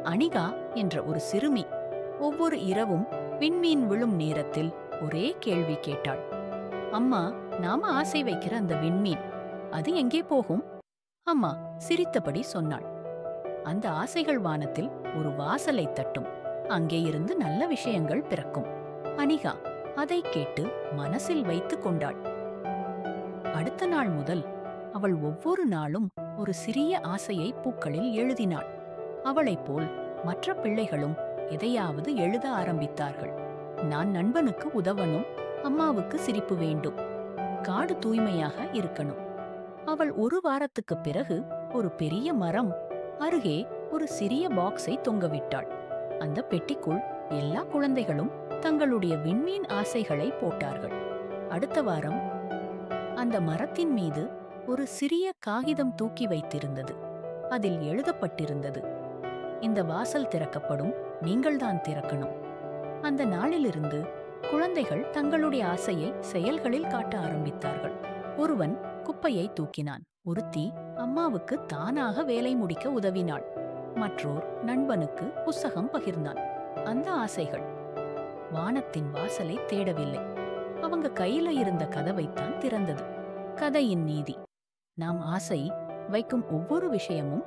அனிகா என்ற ஒரு சிறுமி ஒவ்வொரு இரவும் விண்மீன் விழும் நேரத்தில் ஒரே கேள்வி கேட்டாள். அம்மா, நாம ஆசை வைக்கிற அந்த விண்மீன் அது எங்கே போகும்? அம்மா சிரித்தபடி சொன்னாள். அந்த ஆசைகள் வானத்தில் ஒரு வாசலை தட்டும். அங்கே இருந்து நல்ல விஷயங்கள் பிறக்கும். அனிகா அதை கேட்டு மனசில் வைத்துக் கொண்டாள். அடுத்த நாள் முதல் அவள் ஒவ்வொரு நாளும் ஒரு சிறிய ஆசையை பூக்களில் எழுதினாள். அவளைப் போல் மற்ற பிள்ளைகளும் எதையாவது எழுத ஆரம்பித்தார்கள். நான் நண்பனுக்கு உதவணும், அம்மாவுக்கு சிரிப்பு வேண்டும், காடு தூய்மையாக இருக்கணும். அவள் ஒரு வாரத்துக்குப் பிறகு ஒரு பெரிய மரம் அருகே ஒரு சிறிய பாக்ஸை தொங்கவிட்டாள். அந்த பெட்டிக்குள் எல்லா குழந்தைகளும் தங்களுடைய விண்மீன் ஆசைகளை போட்டார்கள். அடுத்த வாரம் அந்த மரத்தின் மீது ஒரு சிறிய காகிதம் தூக்கி வைத்திருந்தது. அதில் எழுதப்பட்டிருந்தது, இந்த வாசல் திறக்கப்படும், நீங்கள்தான் திறக்கணும். அந்த நாளிலிருந்து குழந்தைகள் தங்களுடைய ஆசையை செயல்களில் காட்ட ஆரம்பித்தார்கள். ஒருவன் குப்பையை தூக்கினான். ஒருத்தி அம்மாவுக்கு தானாக வேலை முடிக்க உதவினாள். மற்றோர் நண்பனுக்கு புத்தகம் பகிர்ந்தான். அந்த ஆசைகள் வானத்தின் வாசலை தேடவில்லை, அவங்க கையில இருந்த கதவைத்தான் திறந்தது. கதையின் நீதி: நாம் ஆசை வைக்கும் ஒவ்வொரு விஷயமும்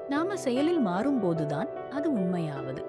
நாம செயலில் மாறும்போதுதான் அது உண்மையாவது.